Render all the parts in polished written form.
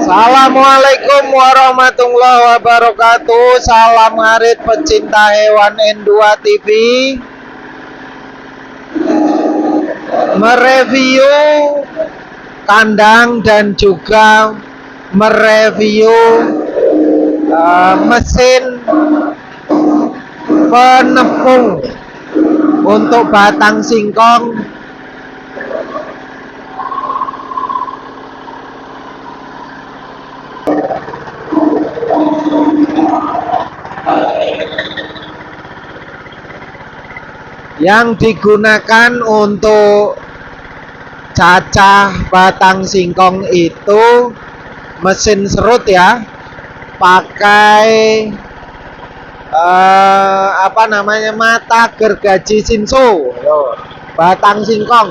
Assalamualaikum warahmatullahi wabarakatuh. Salam ngarit pecinta hewan N2 TV. Mereview kandang dan juga mereview mesin penepung untuk batang singkong yang digunakan untuk cacah batang singkong itu mesin serut ya, pakai mata gergaji Shinso batang singkong,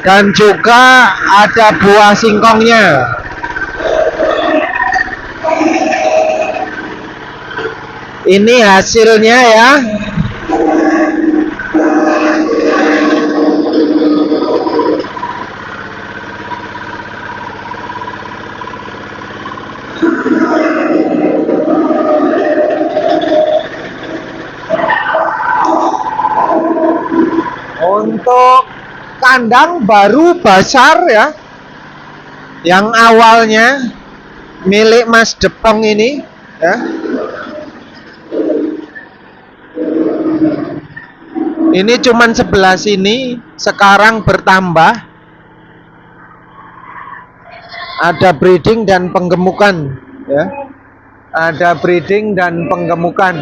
dan juga ada buah singkongnya. Ini hasilnya ya. Untuk kandang baru Basar ya, yang awalnya milik Mas Depong ini ya. Ini cuman sebelah sini, sekarang bertambah. Ada breeding dan penggemukan ya. Ada breeding dan penggemukan.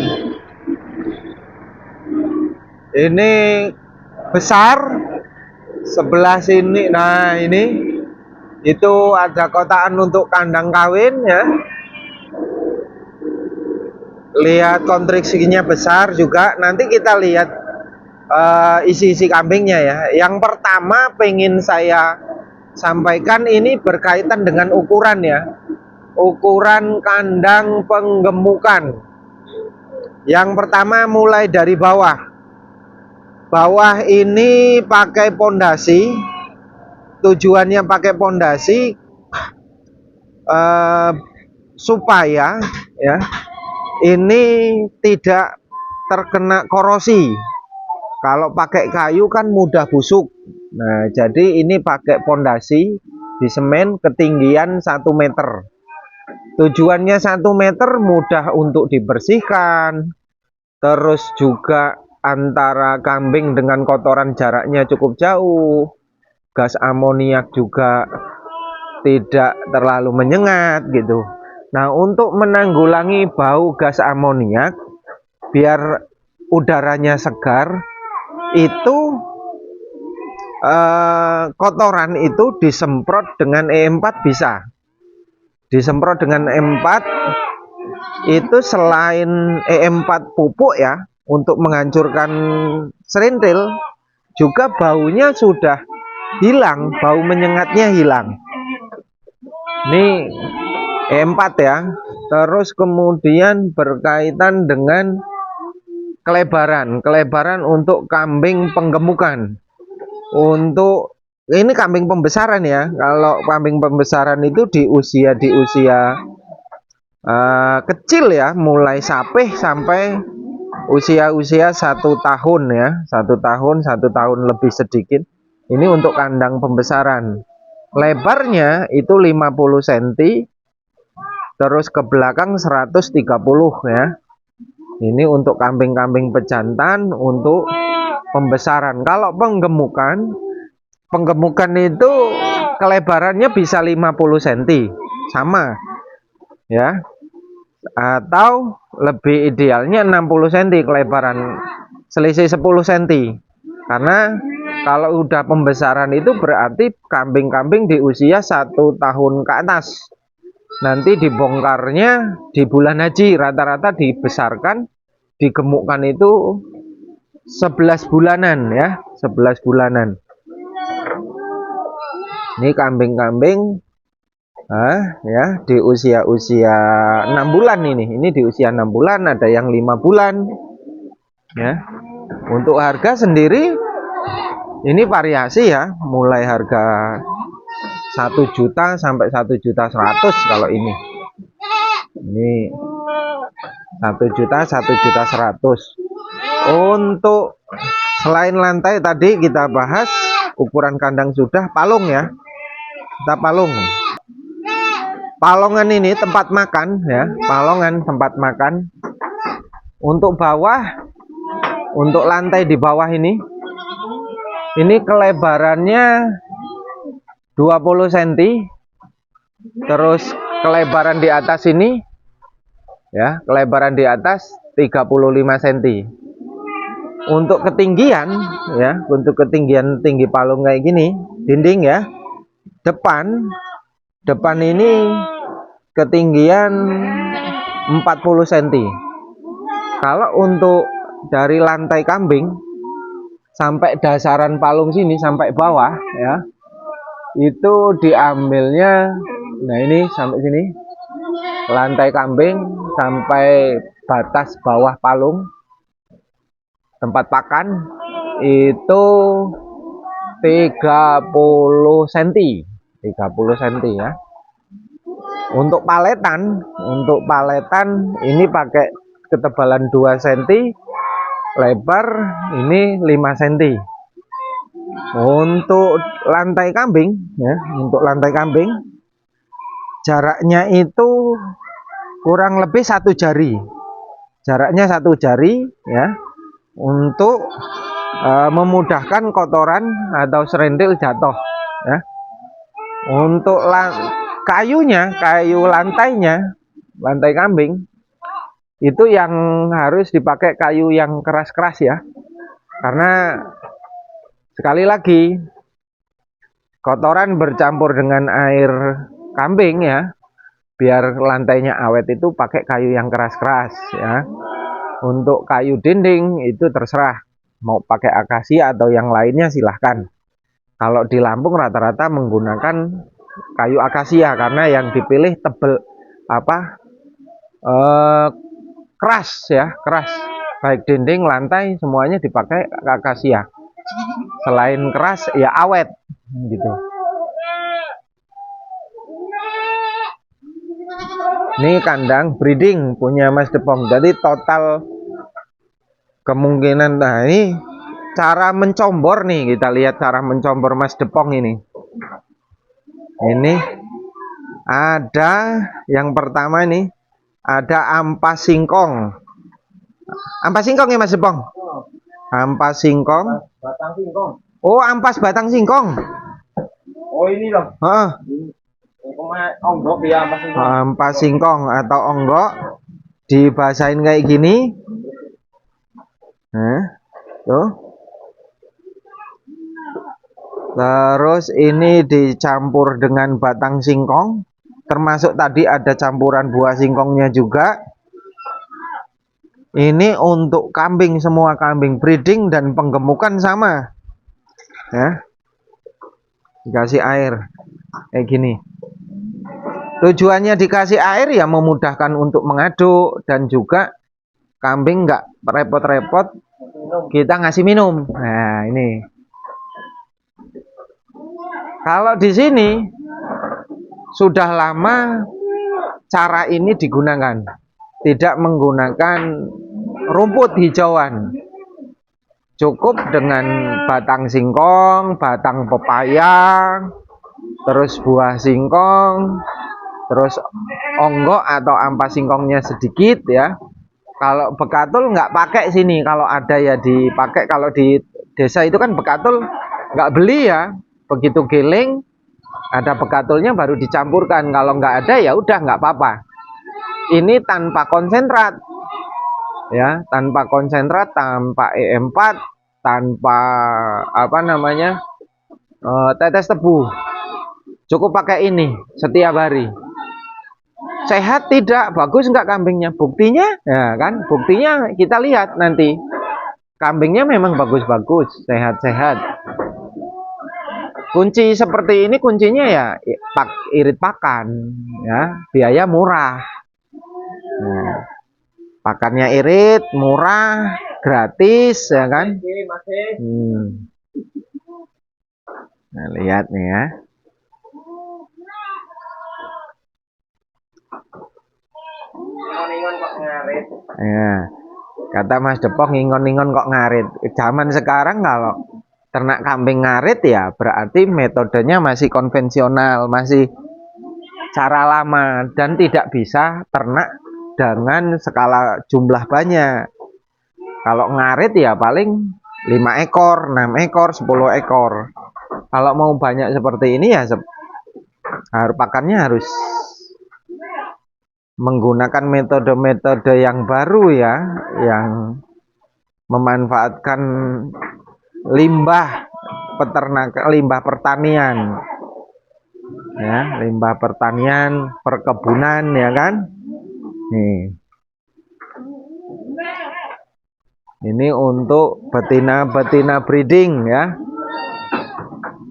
Ini besar sebelah sini. Nah, ini itu ada kotaan untuk kandang kawin ya. Lihat konstriksinya besar juga. Nanti kita lihat isi-isi kambingnya ya. Yang pertama pengen saya sampaikan ini berkaitan dengan ukuran ya. Ukuran kandang penggemukan. Yang pertama mulai dari bawah. Bawah ini pakai pondasi. Tujuannya pakai pondasi supaya ya ini tidak terkena korosi. Kalau pakai kayu kan mudah busuk. Nah, jadi ini pakai pondasi di semen ketinggian 1 meter. Tujuannya 1 meter mudah untuk dibersihkan. Terus juga antara kambing dengan kotoran jaraknya cukup jauh. Gas amoniak juga tidak terlalu menyengat gitu. Nah, untuk menanggulangi bau gas amoniak biar udaranya segar, itu kotoran itu disemprot dengan E4 bisa. Disemprot dengan E4 itu selain E4 pupuk ya, untuk menghancurkan serintil, juga baunya sudah hilang, bau menyengatnya hilang. Ini E4 ya. Terus kemudian berkaitan dengan kelebaran untuk kambing penggemukan. Untuk ini kambing pembesaran ya. Kalau kambing pembesaran itu di usia kecil ya, mulai sapih sampai usia 1 tahun ya, 1 tahun lebih sedikit. Ini untuk kandang pembesaran. Lebarnya itu 50 cm, terus ke belakang 130 ya. Ini untuk kambing-kambing pejantan untuk pembesaran. Kalau penggemukan itu kelebarannya bisa 50 cm sama ya, atau lebih idealnya 60 cm kelebaran, selisih 10 cm. Karena kalau udah pembesaran itu berarti kambing-kambing di usia 1 tahun ke atas. Nanti dibongkarnya di bulan haji, rata-rata dibesarkan, digemukkan itu 11 bulanan ya, 11 bulanan. Ini kambing-kambing ya di usia 6 bulan ini di usia 6 bulan, ada yang 5 bulan ya. Untuk harga sendiri Ini variasi ya, mulai harga 1 juta sampai 1.100.000 kalau ini. Ini 1 juta, 1.100.000. Untuk selain lantai tadi kita bahas ukuran kandang sudah, palung ya. Kita palung. Palongan ini tempat makan ya, palongan tempat makan. Untuk bawah, untuk lantai di bawah ini kelebarannya 20 cm. Terus kelebaran di atas ini ya, kelebaran di atas 35 cm. Untuk ketinggian ya, untuk ketinggian tinggi palung kayak gini, dinding ya, depan ini ketinggian 40 cm. Kalau untuk dari lantai kambing sampai dasaran palung sini sampai bawah ya, itu diambilnya, nah ini sampai sini lantai kambing sampai batas bawah palung tempat pakan itu 30 cm. 30 cm ya. Untuk paletan ini pakai ketebalan 2 cm, lebar ini 5 cm. Untuk lantai kambing ya, untuk lantai kambing jaraknya itu kurang lebih 1 jari. Jaraknya 1 jari ya, untuk memudahkan kotoran atau serendil jatuh ya. Untuk kayunya, kayu lantainya, lantai kambing itu yang harus dipakai kayu yang keras-keras ya, karena sekali lagi kotoran bercampur dengan air kambing ya, biar lantainya awet itu pakai kayu yang keras-keras ya. Untuk kayu dinding itu terserah mau pakai akasia atau yang lainnya silahkan. Kalau di Lampung rata-rata menggunakan kayu akasia karena yang dipilih tebel keras ya, keras. Baik dinding, lantai semuanya dipakai akasia. Selain keras ya awet gitu. Ini kandang breeding punya Mas Depong. Jadi total kemungkinan, nah ini cara mencombor nih, kita lihat cara mencombor Mas Depong ini. Ini ada yang pertama ini ada ampas singkong. Ampas singkong ya Mas Depong? Ampas singkong. Batang singkong. Oh, ampas batang singkong. Oh, ini loh. Onggok ya, ampas singkong. Ampas singkong atau onggok dibasahin kayak gini. Nah, tuh. Terus ini dicampur dengan batang singkong, termasuk tadi ada campuran buah singkongnya juga. Ini untuk kambing, semua kambing breeding dan penggemukan sama ya, dikasih air kayak gini. Tujuannya dikasih air ya memudahkan untuk mengaduk, dan juga kambing nggak repot-repot kita ngasih minum. Nah ini kalau di sini sudah lama cara ini digunakan, tidak menggunakan rumput hijauan, cukup dengan batang singkong, batang pepaya, terus buah singkong, terus onggok atau ampas singkongnya sedikit ya. Kalau bekatul nggak pakai sini, kalau ada ya dipakai. Kalau di desa itu kan bekatul nggak beli ya, begitu giling ada bekatulnya baru dicampurkan. Kalau nggak ada ya udah nggak apa-apa. Ini tanpa konsentrat ya, tanpa konsentrat, tanpa E4, tanpa tetes tebu. Cukup pakai ini setiap hari. Sehat tidak, bagus nggak kambingnya? Buktinya ya kan, buktinya kita lihat nanti. Kambingnya memang bagus-bagus, sehat-sehat. Kunci seperti ini kuncinya ya irit pakan ya, biaya murah. Nah, pakannya irit, murah, gratis ya kan. Nah, lihat nih ya. Ingon-ingon kok ngarit. Ya, kata Mas Depok ngingon-ingon kok ngarit. Zaman sekarang kalau ternak kambing ngarit ya berarti metodenya masih konvensional, masih cara lama dan tidak bisa ternak dengan skala jumlah banyak. Kalau ngarit ya paling 5 ekor, 6 ekor, 10 ekor. Kalau mau banyak seperti ini ya pakannya harus menggunakan metode-metode yang baru ya, yang memanfaatkan limbah peternakan, limbah pertanian. Ya, limbah pertanian, perkebunan ya kan? Nih. Ini untuk betina-betina breeding ya.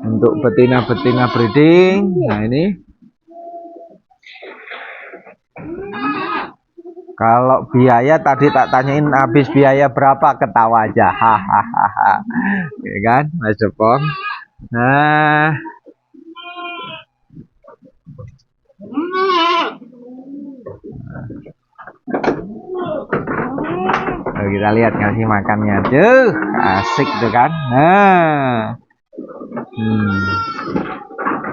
Untuk betina-betina breeding. Nah, ini kalau biaya tadi tak tanyain habis biaya berapa, ketawa aja. Hahaha. Ya kan, Mas Depong. Nah, kita lihat ngasih makannya. Tuh, asik tuh kan. Nah.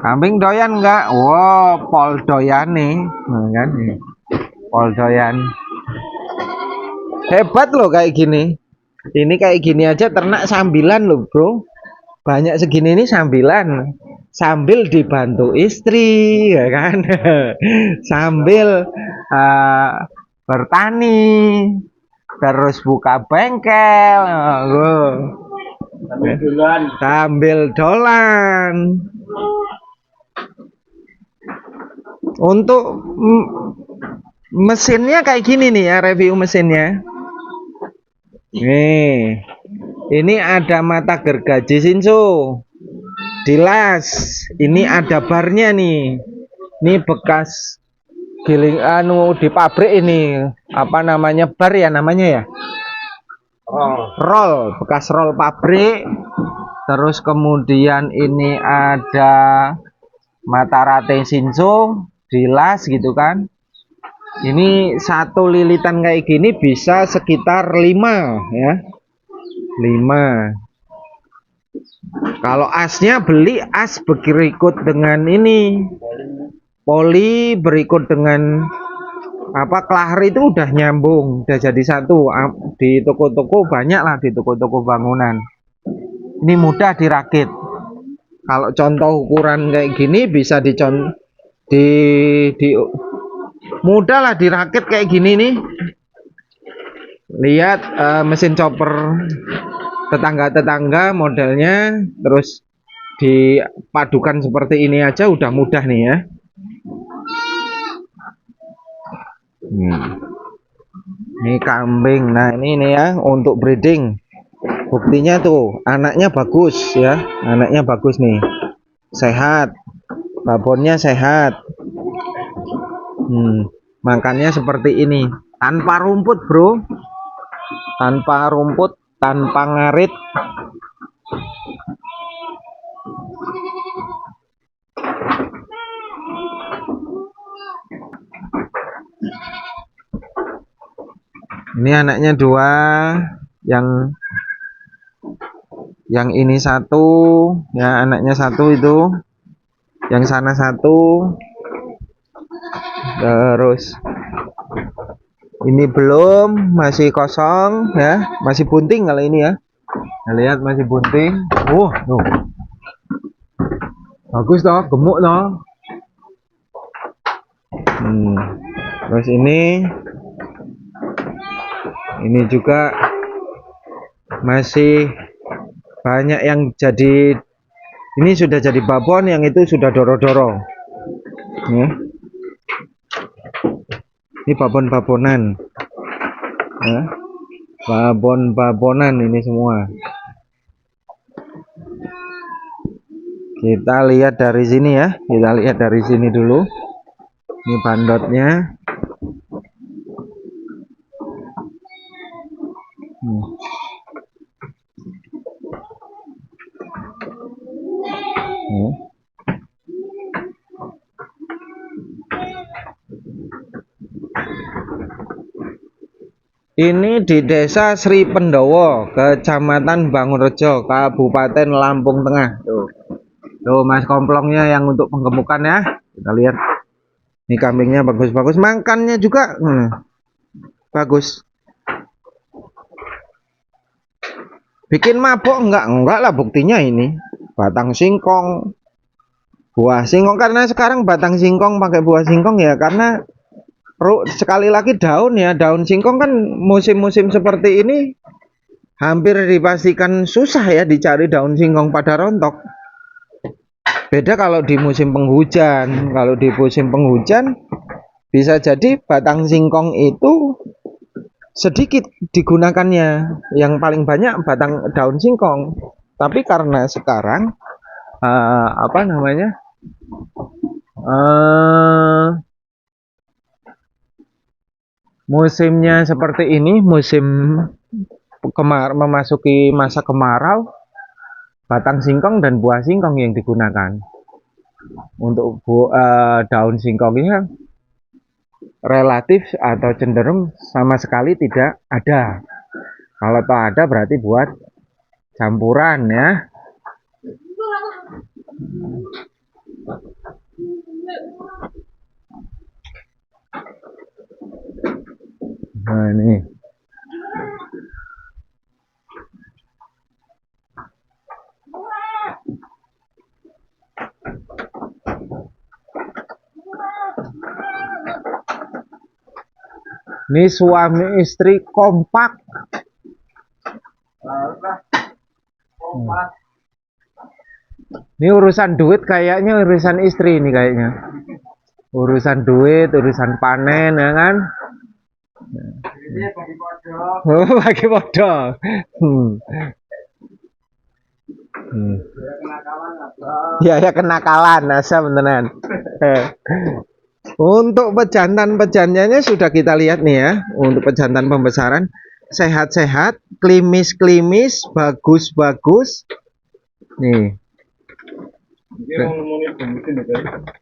Kambing doyan enggak? Wow, pol doyan nih. Nah, kan nih. Pol doyan. Hebat loh kayak gini. Ini kayak gini aja ternak sambilan loh, Bro. Banyak segini ini sambilan. Sambil dibantu istri, ya kan? Sambil bertani, terus buka bengkel, sambil dolan. Untuk mesinnya kayak gini nih ya, review mesinnya. Nih, ini ada mata gergaji Shinso, dilas. Ini ada barnya nih. Ini bekas giling di pabrik ini. Apa namanya, bar ya namanya ya? Roll, bekas roll pabrik. Terus kemudian ini ada mata rantai Shinso, dilas gitu kan. Ini satu lilitan kayak gini bisa sekitar 5 ya. 5. Kalau asnya beli as berikut dengan ini poli, berikut dengan apa, kelahar itu udah nyambung, udah jadi satu. Di toko-toko banyak lah, di toko-toko bangunan. Ini mudah dirakit. Kalau contoh ukuran kayak gini bisa di mudah lah dirakit kayak gini nih. Lihat mesin chopper tetangga-tetangga modelnya, terus dipadukan seperti ini aja udah mudah nih ya. Ini kambing. Nah, ini ya untuk breeding. Buktinya tuh anaknya bagus ya, anaknya bagus nih, sehat, babonnya sehat. Makannya seperti ini, tanpa rumput, Bro, tanpa rumput, tanpa ngarit. Ini anaknya 2, yang ini 1 ya, anaknya 1 itu, yang sana 1. Terus ini belum, masih kosong ya, masih bunting kalau ini ya. Nah, lihat masih bunting. Tuh. Bagus toh, gemuk toh. Terus ini juga masih banyak yang jadi, ini sudah jadi babon, yang itu sudah doro-doro. Ini babon-babonan ya, babon-babonan ini semua. Kita lihat dari sini ya, kita lihat dari sini dulu. Ini bandotnya. Hmm. Ini di Desa Sri Pendowo, Kecamatan Bangunrejo, Kabupaten Lampung Tengah. Tuh mas komplongnya yang untuk penggemukan ya. Kita lihat. Ini kambingnya bagus-bagus, makannya juga bagus. Bikin mabuk enggak lah, buktinya ini batang singkong, buah singkong. Karena sekarang batang singkong pakai buah singkong ya karena sekali lagi daun ya, daun singkong kan musim-musim seperti ini hampir dipastikan susah ya dicari daun singkong pada rontok. Beda kalau di musim penghujan. Kalau di musim penghujan bisa jadi batang singkong itu sedikit digunakannya, yang paling banyak batang daun singkong. Tapi karena sekarang apa namanya musimnya seperti ini, musim memasuki masa kemarau, batang singkong dan buah singkong yang digunakan. Untuk daun singkongnya relatif atau cenderung sama sekali tidak ada. Kalau tak ada berarti buat campuran ya. Nah ini suami istri kompak. Ini urusan duit kayaknya urusan istri ini kayaknya. Urusan duit, urusan panen ya kan. Oh, bagi modal. Ya kenakalan asa beneran. Untuk pejantan-pejantannya sudah kita lihat nih ya. Untuk pejantan pembesaran sehat-sehat, klimis-klimis, bagus-bagus. Nih.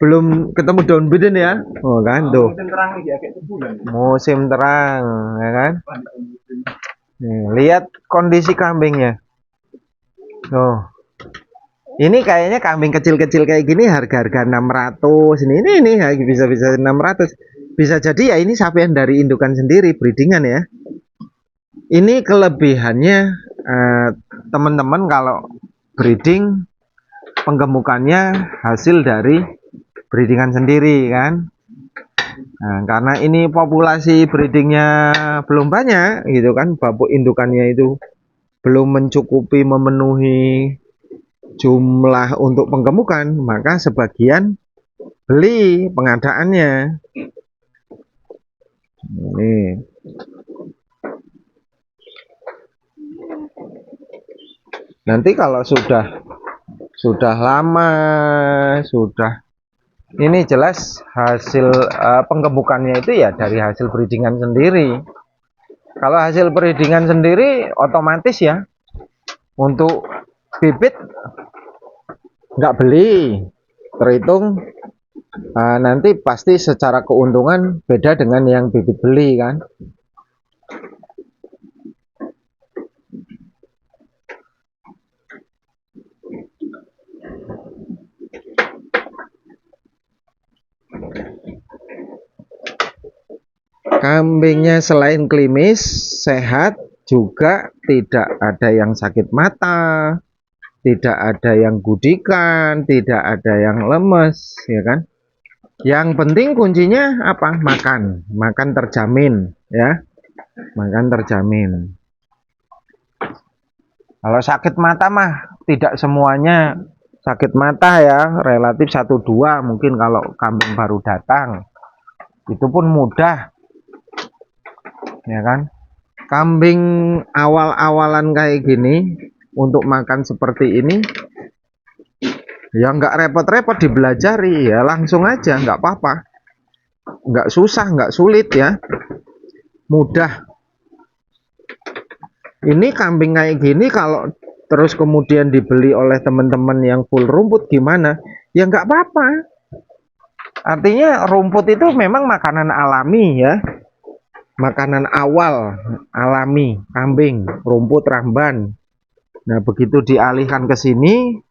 Belum ketemu daun beden ya. Oh kan tuh. Musim terang ya kan. Nih, lihat kondisi kambingnya. Oh. Ini kayaknya kambing kecil-kecil kayak gini harga-harga 600. Ini bisa-bisa 600. Bisa jadi ya ini sapian dari indukan sendiri, breedingan ya. Ini kelebihannya teman-teman kalau breeding penggemukannya hasil dari breedingan sendiri kan. Nah, karena ini populasi breedingnya belum banyak gitu kan, babuk indukannya itu belum mencukupi memenuhi jumlah untuk penggemukan, maka sebagian beli pengadaannya. Ini nanti kalau sudah lama, ini jelas hasil penggemukannya itu ya dari hasil breedingan sendiri. Kalau hasil breedingan sendiri otomatis ya untuk bibit nggak beli, terhitung nanti pasti secara keuntungan beda dengan yang bibit beli kan. Kambingnya selain klimis, sehat, juga tidak ada yang sakit mata, tidak ada yang gudikan, tidak ada yang lemes, ya kan? Yang penting kuncinya apa? Makan terjamin, ya. Makan terjamin. Kalau sakit mata mah tidak semuanya sakit mata ya, relatif 1-2 mungkin kalau kambing baru datang. Itu pun mudah. Ya kan? Kambing awal-awalan kayak gini untuk makan seperti ini ya nggak repot-repot dibelajari ya, langsung aja, nggak apa-apa, nggak susah, nggak sulit ya, mudah. Ini kambing kayak gini kalau terus kemudian dibeli oleh teman-teman yang full rumput gimana? Ya nggak apa-apa. Artinya rumput itu memang makanan alami ya. Makanan awal alami, kambing, rumput ramban. Nah, begitu dialihkan ke sini,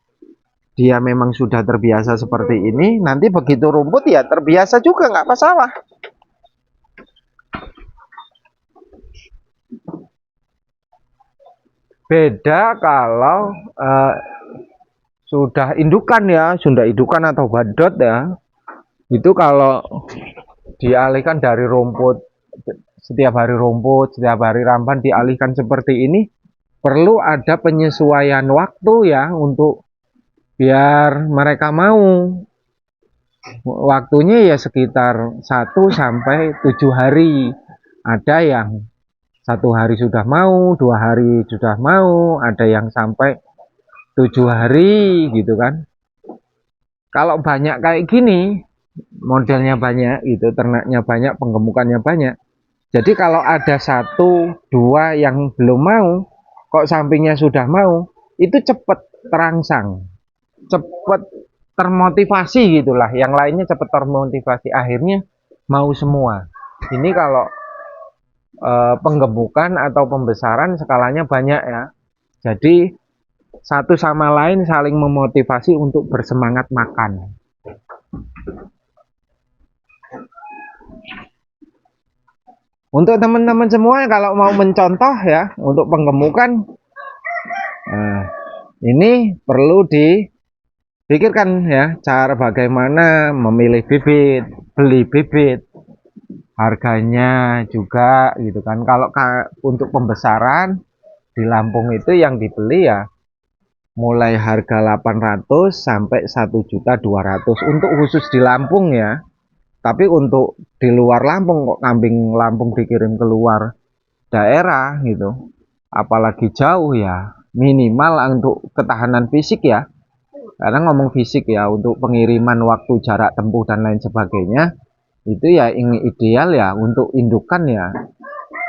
dia memang sudah terbiasa seperti ini. Nanti begitu rumput ya terbiasa juga, nggak masalah. Beda kalau sudah indukan ya, sudah indukan atau badot ya. Itu kalau dialihkan dari rumput, setiap hari rumput, setiap hari ramban dialihkan seperti ini, perlu ada penyesuaian waktu ya untuk biar mereka mau. Waktunya ya sekitar 1 sampai 7 hari. Ada yang 1 hari sudah mau, 2 hari sudah mau, ada yang sampai 7 hari gitu kan. Kalau banyak kayak gini, modelnya banyak gitu, ternaknya banyak, penggemukannya banyak. Jadi kalau ada 1, 2 yang belum mau, kok sampingnya sudah mau, itu cepat terangsang, cepat termotivasi gitulah. Yang lainnya cepat termotivasi, akhirnya mau semua. Ini kalau penggemukan atau pembesaran skalanya banyak ya. Jadi satu sama lain saling memotivasi untuk bersemangat makan. Untuk teman-teman semua kalau mau mencontoh ya untuk penggemukan, nah, ini perlu dipikirkan ya cara bagaimana memilih bibit, beli bibit, harganya juga gitu kan. Kalau untuk pembesaran di Lampung itu yang dibeli ya mulai harga 800 sampai 1.200.000 untuk khusus di Lampung ya. Tapi untuk di luar Lampung, kok kambing Lampung dikirim keluar daerah gitu, apalagi jauh ya, minimal untuk ketahanan fisik ya, karena ngomong fisik ya, untuk pengiriman waktu, jarak tempuh dan lain sebagainya, itu ya ingin ideal ya untuk indukan ya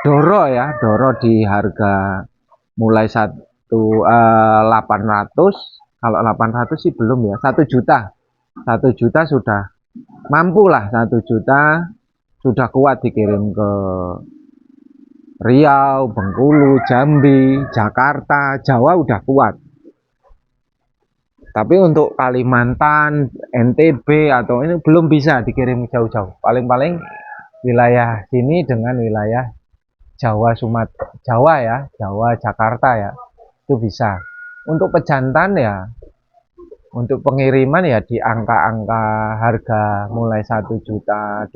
doro ya, doro di harga mulai 800. Kalau 800 sih belum ya, 1 juta, 1 juta sudah mampu lah. 1 juta sudah kuat dikirim ke Riau, Bengkulu, Jambi, Jakarta, Jawa udah kuat. Tapi untuk Kalimantan, NTB atau ini belum bisa dikirim jauh-jauh. Paling-paling wilayah sini dengan wilayah Jawa, Sumatera, Jawa ya, Jawa, Jakarta ya, itu bisa. Untuk pejantan ya, untuk pengiriman ya di angka-angka harga mulai 1.200.000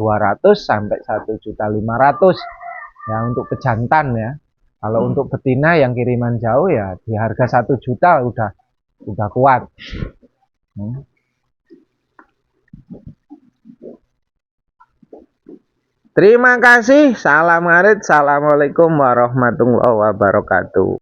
sampai 1.500.000 ya untuk pejantan ya. Kalau untuk betina yang kiriman jauh ya di harga 1 juta udah kuat. Terima kasih. Salam arit. Assalamualaikum warahmatullahi wabarakatuh.